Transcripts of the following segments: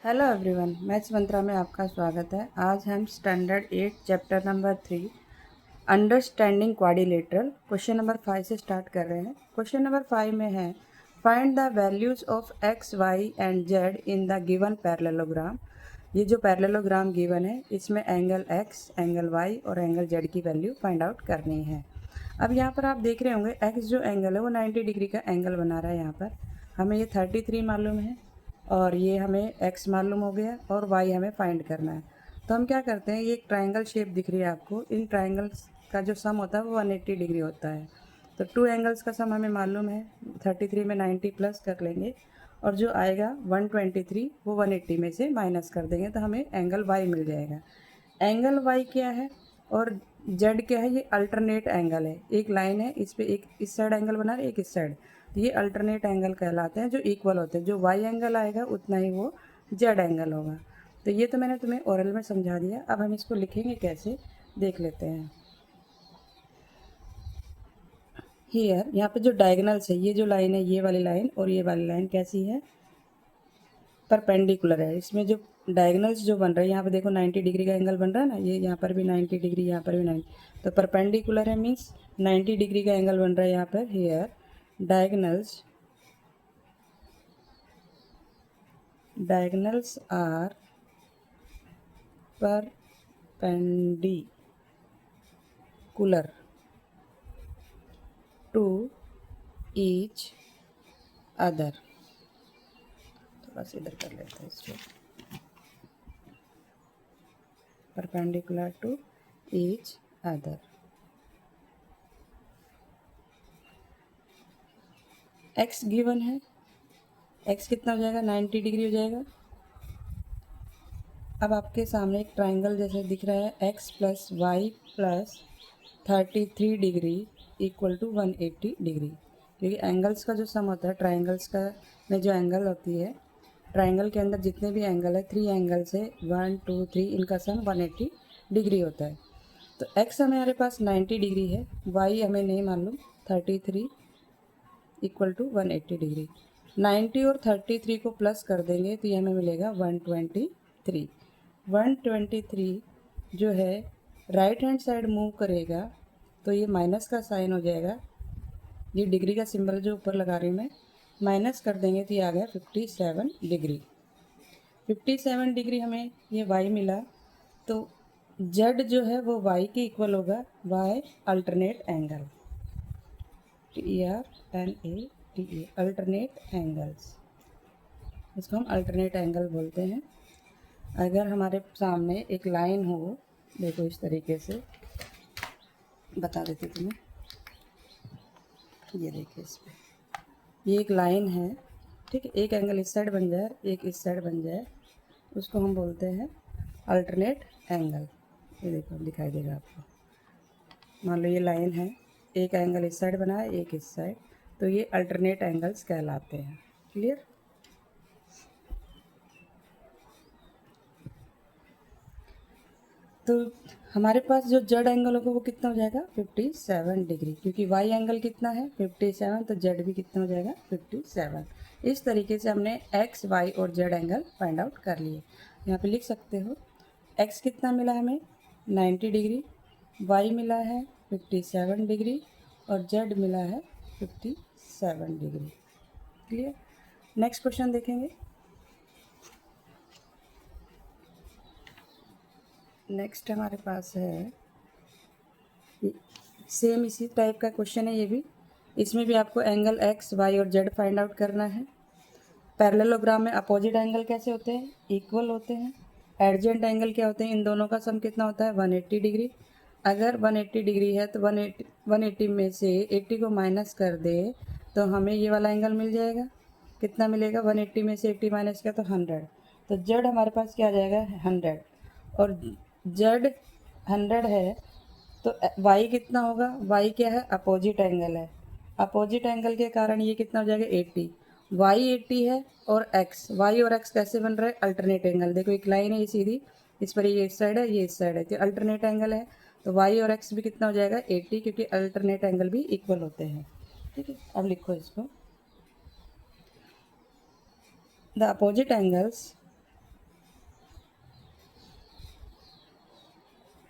Hello everyone, maths मंत्रा में आपका स्वागत है। आज हम standard 8 chapter number 3 understanding quadrilateral question number 5 से स्टार्ट कर रहे हैं। क्वेश्चन नंबर 5 में है find the values of x y and z in the given parallelogram. ये जो पैरेललोग्राम गिवन है इसमें एंगल एक्स, एंगल वाई और एंगल जेड की वैल्यू फाइंड आउट करनी है। अब यहाँ पर आप देख रहे होंगे एक्स जो एंगल है वो 90 डिग्री का एंगल बना रहा है। यहाँ पर हमें ये 33 मालूम है और ये हमें x मालूम हो गया और y हमें फाइंड करना है। तो हम क्या करते हैं, ये एक ट्रायंगल शेप दिख रही है आपको, इन ट्रायंगल्स का जो सम होता है वो 180 डिग्री होता है। तो टू एंगल्स का सम हमें मालूम है, 33 में 90 प्लस कर लेंगे और जो आएगा 123 वो 180 में से माइनस कर देंगे तो हमें एंगल y मिल जाएगा। एंगल y क्या है और z क्या है, ये अल्टरनेट एंगल है। एक लाइन है, इस पर एक इस साइड एंगल बना है, एक इस साइड, तो ये अल्टरनेट एंगल कहलाते हैं जो इक्वल होते हैं। जो वाई एंगल आएगा उतना ही वो जेड एंगल होगा। तो ये तो मैंने तुम्हें ओरल में समझा दिया। अब हम इसको लिखेंगे कैसे, देख लेते हैं। हियर यहाँ पे जो डायगनल्स है, ये जो लाइन है, ये वाली लाइन और ये वाली लाइन कैसी है, परपेंडिकुलर है। इसमें जो डायगनल्स जो बन रहा है, यहाँ पे देखो 90 डिग्री का एंगल बन रहा है ना, ये यहाँ पर भी 90 डिग्री, यहाँ पर भी 90, तो परपेंडिकुलर है मीन्स 90 डिग्री का एंगल बन रहा है यहाँ पर। Here diagonals are perpendicular to each other। थोड़ा सा इधर कर लेते हैं इसको, perpendicular to each other। x given है, x कितना हो जाएगा, 90 डिग्री हो जाएगा। अब आपके सामने एक ट्राइंगल जैसे दिख रहा है, x plus y plus 33 degree equal to 180 degree. क्योंकि एंगल्स का जो सम होता है, ट्राइंगल्स का में जो एंगल होती है, ट्राइंगल के अंदर जितने भी एंगल है, 3 एंगल से 1 2 3, इनका सम 180 डिग्री होता है। तो x हमारे पास 90 डिग्री है, y हमें नहीं मालूम, 33 इक्वल टू 180 डिग्री। 90 और 33 को प्लस कर देंगे तो ये हमें मिलेगा 123। 123 जो है राइट हैंड साइड मूव करेगा तो ये माइनस का साइन हो जाएगा। ये डिग्री का सिंबल जो ऊपर लगा रही हूँ मैं, माइनस कर देंगे तो ये आ गया 57 डिग्री। 57 डिग्री हमें ये y मिला, तो z जो है वो y के इक्वल होगा, y alternate angle, TRNATA, alternate angles, इसको हम अल्टरनेट एंगल बोलते हैं। अगर हमारे सामने एक लाइन हो, देखो इस तरीके से बता देती तुम्हें, ये देखिए इस पर ये एक लाइन है, ठीक है, एक एंगल इस साइड बन जाए, एक इस साइड बन जाए, उसको हम बोलते हैं अल्टरनेट एंगल। ये देखो दिखाई देगा आपको, मान लो ये लाइन है, एक एंगल इस साइड बना है, एक इस साइड, तो ये अल्टरनेट एंगल्स कहलाते हैं। क्लियर। तो हमारे पास जो जेड एंगल होगा वो कितना हो जाएगा, 57 डिग्री, क्योंकि वाई एंगल कितना है 57, तो जेड भी कितना हो जाएगा 57। इस तरीके से हमने एक्स, वाई और जेड एंगल फाइंड आउट कर लिए। यहाँ पे लिख सकते हो एक्स कितना मिला हमें 90 डिग्री, वाई मिला है 57 डिग्री और जेड मिला है 57 डिग्री। क्लियर। नेक्स्ट क्वेश्चन देखेंगे। नेक्स्ट हमारे पास है, सेम इसी टाइप का क्वेश्चन है ये भी। इसमें भी आपको एंगल एक्स, वाई और जेड फाइंड आउट करना है। पैरेललोग्राम में अपोजिट एंगल कैसे होते हैं, इक्वल होते हैं। एडजेंट एंगल क्या होते हैं, इन दोनों का सम कितना होता है 180 डिग्री। अगर 180 डिग्री है तो 180 में से 80 को माइनस कर दे तो हमें ये वाला एंगल मिल जाएगा। कितना मिलेगा, 180 में से 80 माइनस किया तो 100, तो जेड हमारे पास क्या आ जाएगा 100, और जेड 100 है तो वाई कितना होगा, वाई क्या है अपोजिट एंगल है, अपोजिट एंगल के कारण ये कितना हो जाएगा 80। वाई 80 है और एक्स, वाई और एक्स कैसे बन रहा है, अल्टरनेट एंगल। देखो एक लाइन है ये सीधी, इस पर ये इस साइड है, ये इस साइड है, तो अल्टरनेट एंगल है, तो वाई और एक्स भी कितना हो जाएगा 80, क्योंकि अल्टरनेट एंगल भी इक्वल होते हैं। ठीक है, अब लिखो इसको, the opposite angles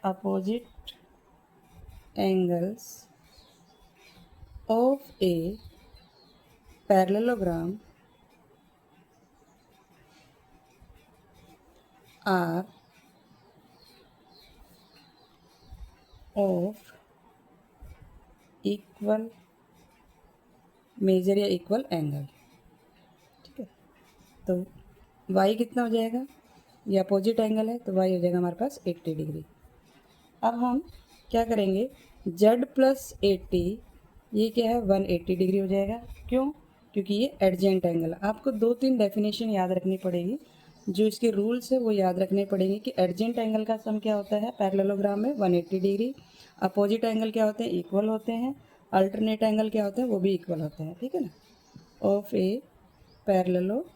opposite angles of a parallelogram are of equal major या इक्वल एंगल। ठीक है, तो y कितना हो जाएगा, ये अपोजिट एंगल है तो y हो जाएगा हमारे पास 80 डिग्री। अब हम क्या करेंगे, z प्लस 80 ये क्या है 180 डिग्री हो जाएगा। क्यों, क्योंकि ये एडजेंट एंगल। आपको 2-3 डेफिनेशन याद रखनी पड़ेगी, जो इसके रूल्स है वो याद रखने पड़ेंगे कि एडजेंट एंगल का सम क्या होता है पैरेललोग्राम में 180 डिग्री, अपोजिट एंगल क्या होते हैं इक्वल होते हैं, अल्टरनेट एंगल क्या होते हैं वो भी इक्वल होते हैं। ठीक है ना, ऑफ ए पैरेललोग्राम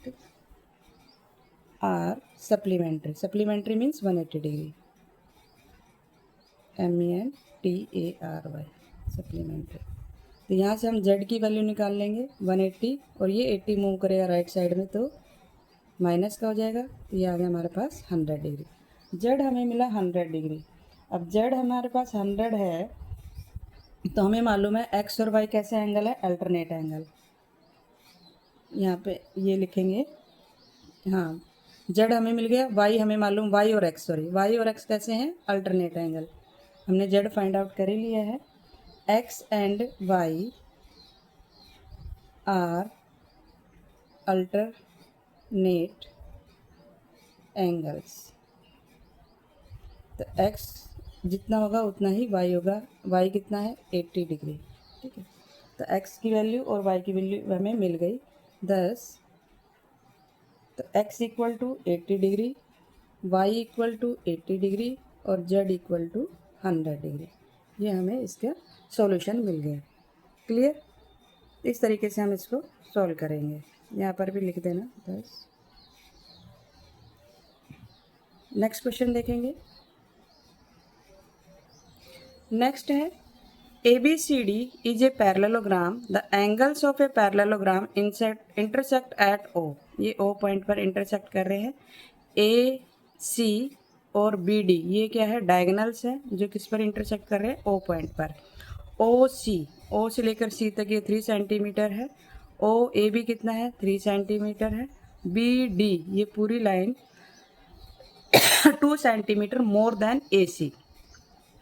ठीक, are supplementary means 180 degree, MENTARY supplementary. तो यहाँ से हम z की वैल्यू निकाल लेंगे 180 और ये 80 मूव करेगा राइट साइड में तो माइनस का हो जाएगा, तो ये आ गया हमारे पास 100 डिग्री। z हमें मिला 100 डिग्री। अब z हमारे पास 100 है तो हमें मालूम है x और y कैसे एंगल है, अल्टरनेट एंगल। यहाँ पे ये लिखेंगे, हाँ z हमें मिल गया, y हमें मालूम y और x कैसे हैं, अल्टरनेट एंगल। हमने z फाइंड आउट कर ही लिया है। x and y are alternate angles. तो x जितना होगा उतना ही y होगा, y कितना है 80 डिग्री। ठीक है, तो x की वैल्यू और y की वैल्यू हमें मिल गई 10। तो x equal to 80 degree, y equal to 80 degree और z इक्वल टू 100 डिग्री। ये हमें इसका सॉल्यूशन मिल गया। क्लियर, इस तरीके से हम इसको सॉल्व करेंगे। यहाँ पर भी लिख देना 10। नेक्स्ट क्वेश्चन देखेंगे। नेक्स्ट है ABCD is a parallelogram. The angles of a parallelogram intersect at O. ये O पॉइंट पर इंटरसेक्ट कर रहे हैं। AC और BD ये क्या है, डायगोनल्स है जो किस पर इंटरसेक्ट कर रहे हैं, O पॉइंट पर। O से लेकर C तक ये 3 सेंटीमीटर है। OAB कितना है 3 सेंटीमीटर है। BD ये पूरी लाइन 2 सेंटीमीटर मोर देन AC।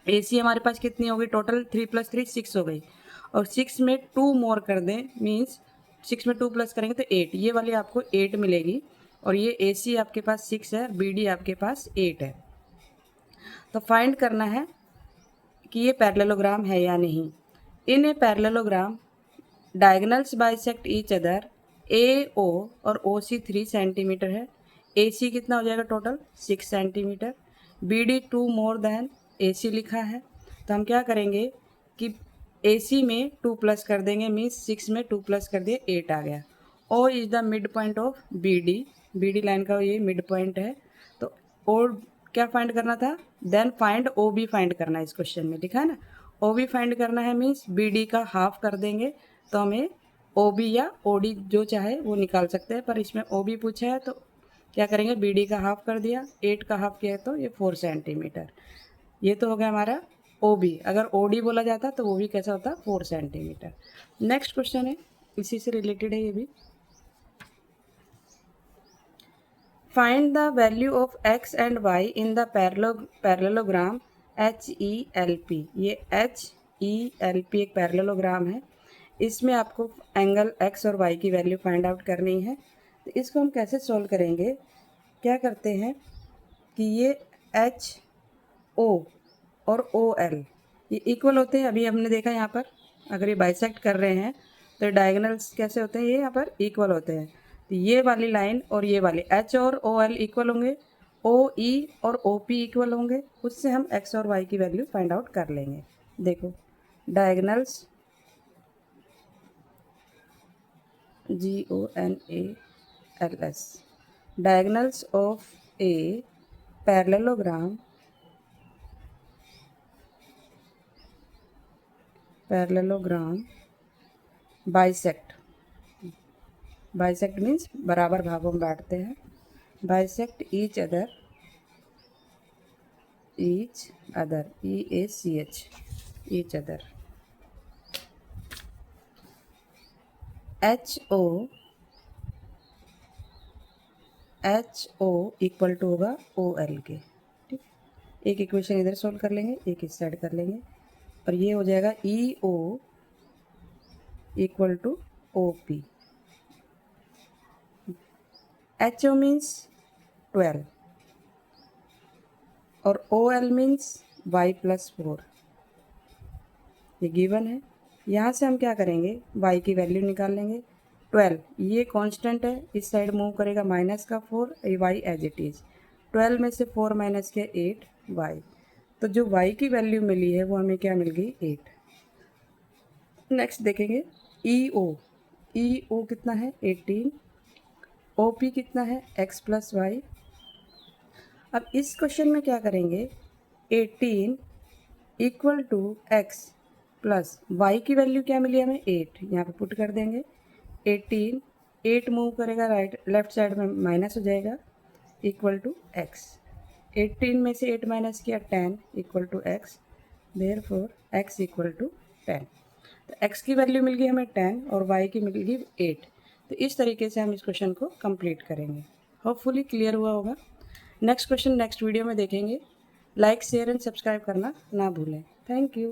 AC हमारे पास कितनी हो गई टोटल, 3 + 3 6 हो गई, और 6 में 2 मोर कर दें मीन्स 6 में 2 प्लस करेंगे तो 8, ये वाली आपको 8 मिलेगी। और ये AC आपके पास 6 है, BD आपके पास 8 है। तो फाइंड करना है कि ये पैरेललोग्राम है या नहीं। In a parallelogram diagonals bisect each other. AO और OC 3 सेंटीमीटर है, AC कितना हो जाएगा total 6 centimetre, BD 2 more than AC लिखा है। तो हम क्या करेंगे कि AC में 2 प्लस कर देंगे मीन्स 6 में 2 प्लस कर दिए 8 आ गया। O is the mid point of BD line का ये मिड पॉइंट है। तो O क्या फाइंड करना था, देन फाइंड OB फाइंड करना है, इस क्वेश्चन में लिखा है ना। OB फाइंड करना है मीन्स BD का हाफ कर देंगे तो हमें OB या OD जो चाहे वो निकाल सकते हैं, पर इसमें OB पूछा है तो क्या करेंगे BD का हाफ कर दिया, 8 का हाफ किया है तो ये 4 सेंटीमीटर। ये तो हो गया हमारा OB। अगर OD बोला जाता तो वो भी कैसा होता 4 सेंटीमीटर। नेक्स्ट क्वेश्चन है, इसी से रिलेटेड है ये भी। Find the value of x and y in the parallelogram HELP। ये HELP एक पैरेललोग्राम है, इसमें आपको एंगल x और y की वैल्यू फाइंड आउट करनी है। तो इसको हम कैसे सॉल्व करेंगे, क्या करते हैं कि ये HO और OL ये इक्वल होते हैं। अभी हमने देखा यहाँ पर अगर ये बाइसेक्ट कर रहे हैं तो डायगोनल्स कैसे होते हैं, ये यहाँ पर इक्वल होते हैं। तो ये वाली लाइन और ये वाली H और OL इक्वल होंगे, OE और OP इक्वल होंगे, उससे हम x और y की वैल्यू फाइंड आउट कर लेंगे। देखो diagonals GONALS, diagonals of a parallelogram bisect bisect means बराबर भागों में बांटते हैं। Bisect each other, each other, EACH, each other. HO equal to होगा OL के। ठीक, एक इक्वेशन इधर सोल्व कर लेंगे, एक इस साइड कर लेंगे, और ये हो जाएगा EO equal to OP। HO means 12 और OL मीन्स y प्लस 4, ये गिवन है। यहाँ से हम क्या करेंगे, y की वैल्यू निकाल लेंगे। 12 ये कांस्टेंट है, इस साइड मूव करेगा माइनस का 4, y एज इट इज़। 12 में से 4 माइनस किया 8 y, तो जो y की वैल्यू मिली है वो हमें क्या मिल गई 8। नेक्स्ट देखेंगे EO कितना है 18, OP कितना है x प्लस वाई। अब इस क्वेश्चन में क्या करेंगे, 18 equal to x plus y की वैल्यू क्या मिली हमें 8, यहाँ पे पुट कर देंगे। 18 8 मूव करेगा राइट लेफ्ट साइड में माइनस हो जाएगा, इक्वल टू x। 18 में से 8 माइनस किया 10 equal to x, therefore x equal to 10। तो x की वैल्यू मिल गई हमें 10 और y की मिल गई 8। तो इस तरीके से हम इस क्वेश्चन को कंप्लीट करेंगे। होपफुली क्लियर हुआ होगा। नेक्स्ट क्वेश्चन नेक्स्ट वीडियो में देखेंगे। लाइक शेयर एंड सब्सक्राइब करना ना भूलें। Thank you.